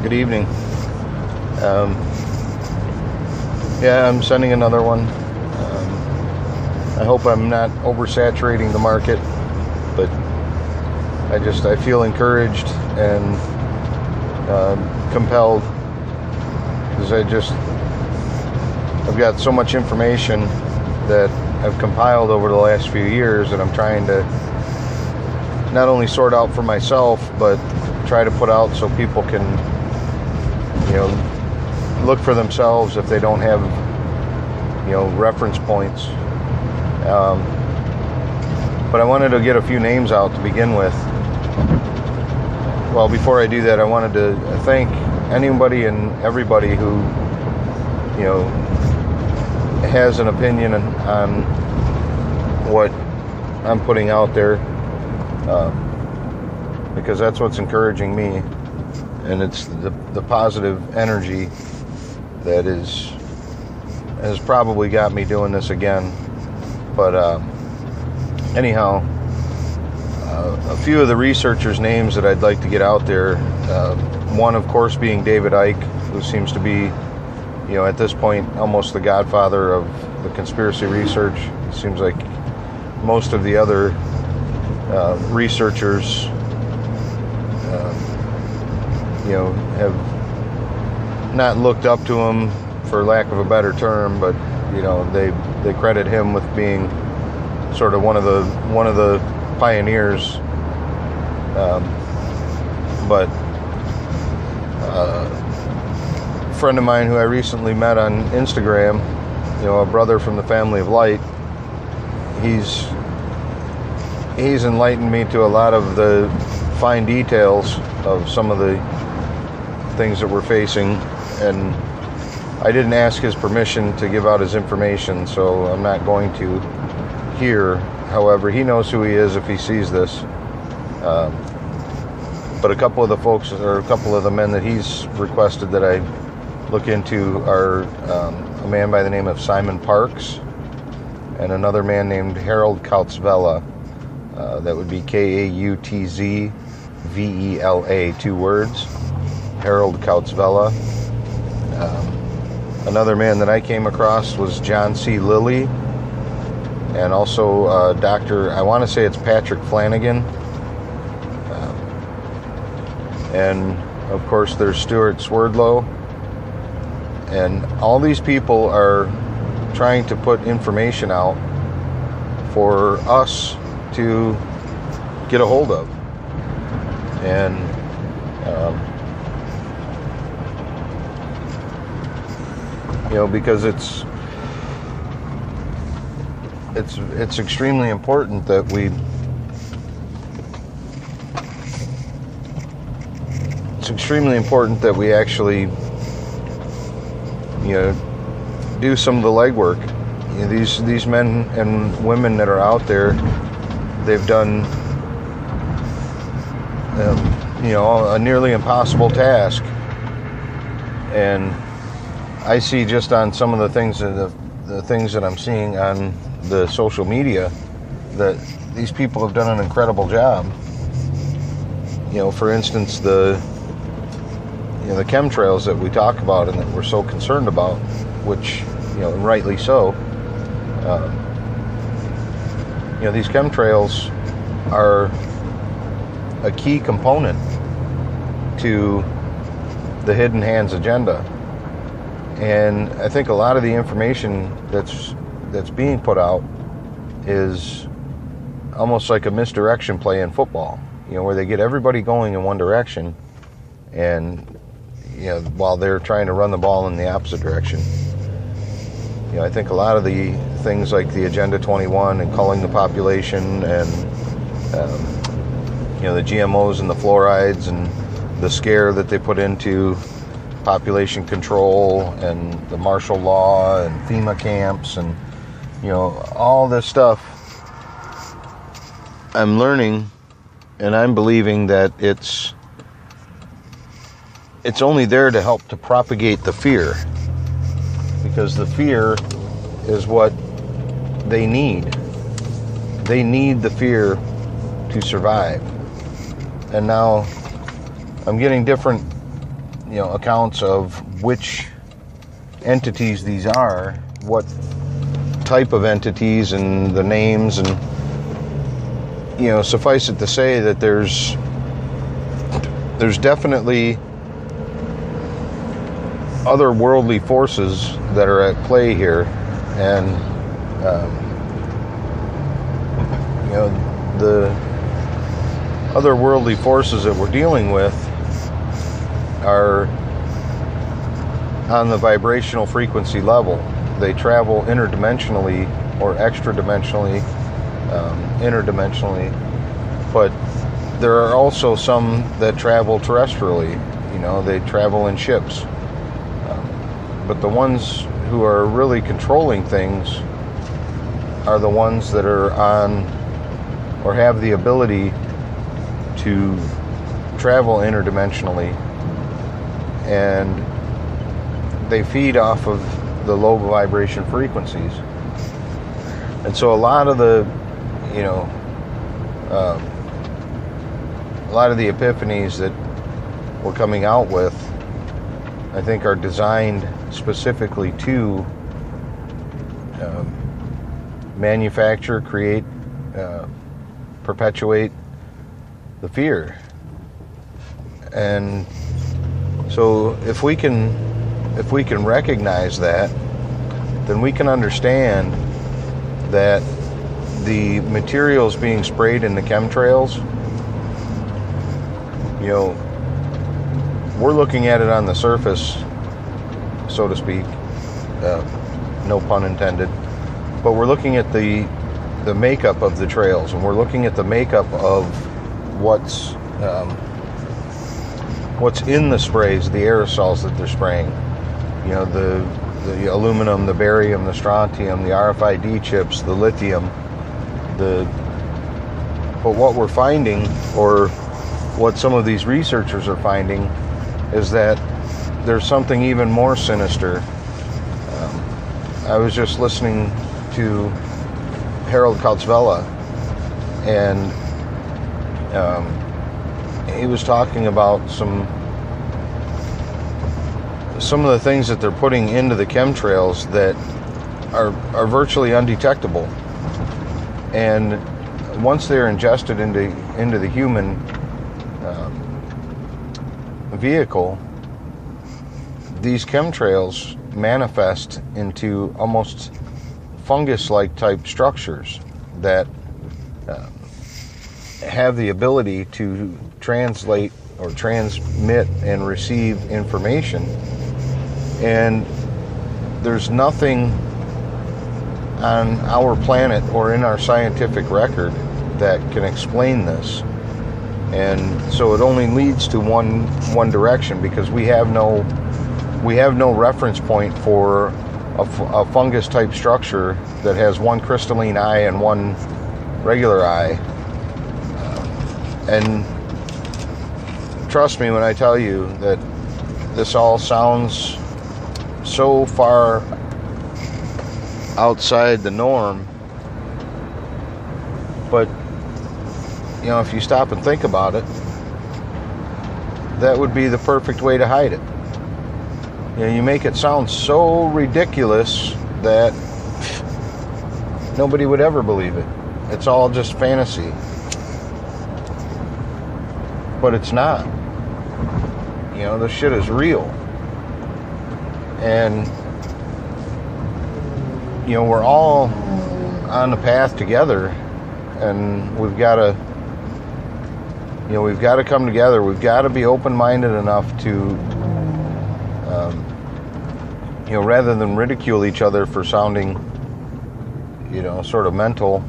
Good evening. Yeah, I'm sending another one. I hope I'm not oversaturating the market, but I feel encouraged and compelled because I've got so much information that I've compiled over the last few years that I'm trying to not only sort out for myself, but try to put out so people can, look for themselves if they don't have, reference points. But I wanted to get a few names out to begin with. Well, before I do that, I wanted to thank anybody and everybody who, has an opinion on what I'm putting out there, because that's what's encouraging me, and it's the positive energy that has probably got me doing this again. But anyhow, a few of the researchers' names that I'd like to get out there, one of course being David Icke, who seems to be, at this point almost the godfather of the conspiracy research. It seems like most of the other researchers have not looked up to him, for lack of a better term, but they credit him with being sort of one of the pioneers. But a friend of mine who I recently met on Instagram, a brother from the family of light, he's enlightened me to a lot of the fine details of some of the things that we're facing, and I didn't ask his permission to give out his information, so I'm not going to here. However, he knows who he is if he sees this. But a couple of the folks, or a couple of the men that he's requested that I look into are a man by the name of Simon Parks and another man named Harold Kautzvela. That would be Kautzvela, 2 words. Harold Kautzvela. Another man that I came across was John C. Lilly, and also Dr. I want to say it's Patrick Flanagan. And of course there's Stuart Swerdlow. And all these people are trying to put information out for us to get a hold of. And because it's extremely important that we actually do some of the legwork. These men and women that are out there, they've done a nearly impossible task, and I see just on some of the things that I'm seeing on the social media that these people have done an incredible job. For instance, the chemtrails that we talk about and that we're so concerned about, which rightly so. These chemtrails are a key component to the Hidden Hands agenda. And I think a lot of the information that's being put out is almost like a misdirection play in football, where they get everybody going in one direction, and while they're trying to run the ball in the opposite direction. I think a lot of the things like the Agenda 21 and culling the population, and the GMOs and the fluorides and the scare that they put into population control and the martial law and FEMA camps and all this stuff, I'm learning and I'm believing that it's only there to help to propagate the fear, because the fear is what they need. They need the fear to survive. And now I'm getting different accounts of which entities these are, what type of entities, and the names, and suffice it to say that there's definitely otherworldly forces that are at play here, and the otherworldly forces that we're dealing with are on the vibrational frequency level. They travel interdimensionally or extra-dimensionally, interdimensionally, but there are also some that travel terrestrially. They travel in ships. But the ones who are really controlling things are the ones that are on or have the ability to travel interdimensionally, and they feed off of the low vibration frequencies. And so a lot of the epiphanies that we're coming out with, I think, are designed specifically to manufacture, create, perpetuate the fear. And so if we can recognize that, then we can understand that the materials being sprayed in the chemtrails, we're looking at it on the surface, so to speak, no pun intended, but we're looking at the makeup of the trails, and we're looking at the makeup of what's in the sprays, the aerosols that they're spraying. The aluminum, the barium, the strontium, the RFID chips, the lithium, but what we're finding, or what some of these researchers are finding, is that there's something even more sinister. I was just listening to Harold Kautzvella, and he was talking about some of the things that they're putting into the chemtrails that are virtually undetectable. And once they're ingested into the human vehicle, these chemtrails manifest into almost fungus-like type structures that have the ability to translate or transmit and receive information. And there's nothing on our planet or in our scientific record that can explain this. And so it only leads to one direction, because we have no reference point for a fungus type structure that has one crystalline eye and one regular eye. And trust me when I tell you that this all sounds so far outside the norm, but if you stop and think about it, that would be the perfect way to hide it. You make it sound so ridiculous that nobody would ever believe it. It's all just fantasy. But it's not. This shit is real. And we're all on the path together, and we've got to come together. We've got to be open-minded enough to rather than ridicule each other for sounding sort of mental,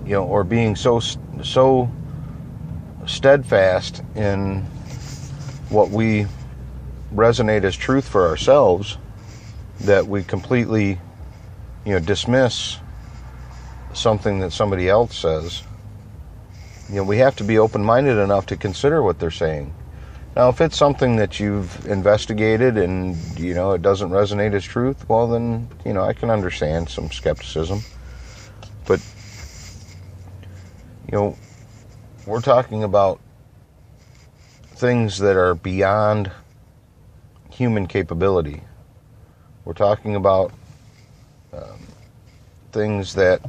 or being so steadfast in what we resonate as truth for ourselves, that we completely dismiss something that somebody else says. We have to be open-minded enough to consider what they're saying. Now, if it's something that you've investigated and it doesn't resonate as truth, well then I can understand some skepticism. But we're talking about things that are beyond human capability. We're talking about things that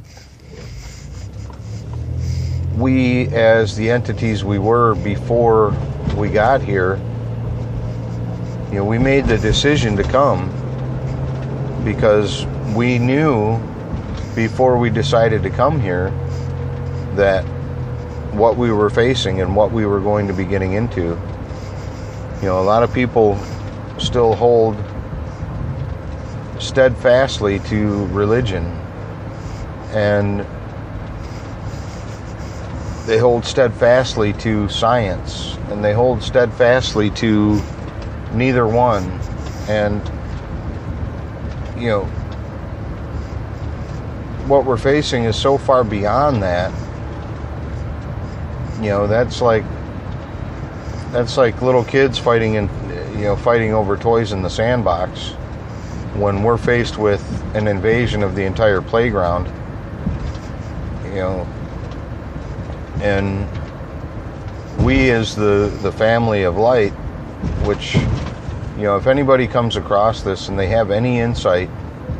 we, as the entities we were before we got here, we made the decision to come because we knew before we decided to come here that what we were facing and what we were going to be getting into. A lot of people still hold steadfastly to religion, and they hold steadfastly to science, and they hold steadfastly to neither one. And what we're facing is so far beyond that. That's like little kids fighting over toys in the sandbox when we're faced with an invasion of the entire playground. And we, as the family of light, which, if anybody comes across this and they have any insight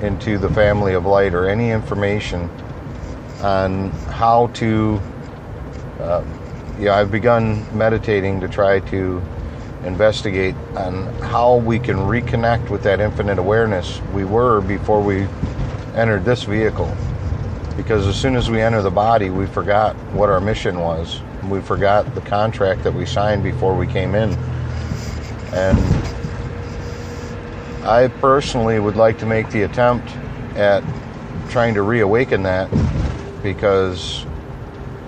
into the family of light or any information on how to, I've begun meditating to try to investigate on how we can reconnect with that infinite awareness we were before we entered this vehicle. Because as soon as we enter the body, we forgot what our mission was. We forgot the contract that we signed before we came in. And I personally would like to make the attempt at trying to reawaken that, because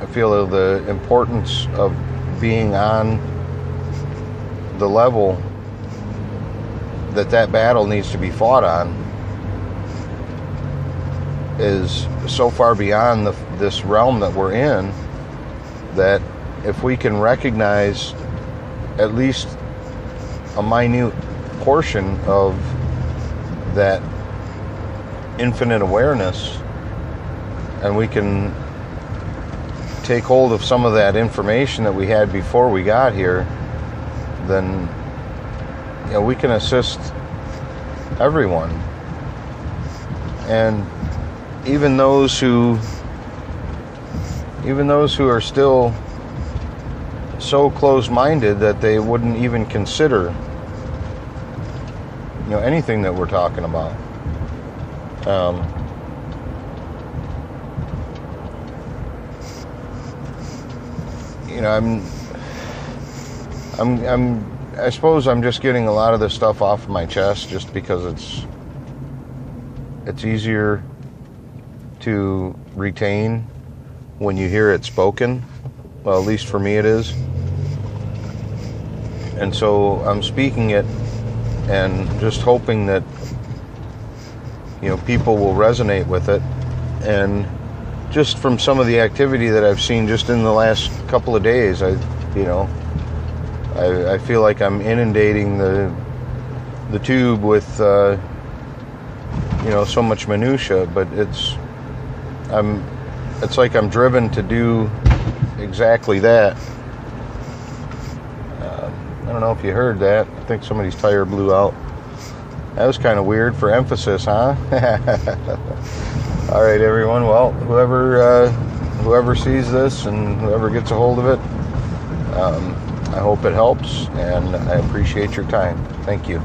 I feel the importance of being on the level that battle needs to be fought on is so far beyond this realm that we're in, that if we can recognize at least a minute portion of that infinite awareness, and we can take hold of some of that information that we had before we got here, then we can assist everyone. And even those who are still so close-minded that they wouldn't even consider anything that we're talking about. I suppose I'm just getting a lot of this stuff off of my chest just because it's easier to retain when you hear it spoken. Well, at least for me it is. And so I'm speaking it and just hoping that people will resonate with it. And just from some of the activity that I've seen just in the last couple of days, I feel like I'm inundating the tube with so much minutia, but it's like I'm driven to do exactly that. I don't know if you heard that. I think somebody's tire blew out. That was kind of weird for emphasis, huh? All right, everyone. Well, whoever sees this and whoever gets a hold of it, I hope it helps, and I appreciate your time. Thank you.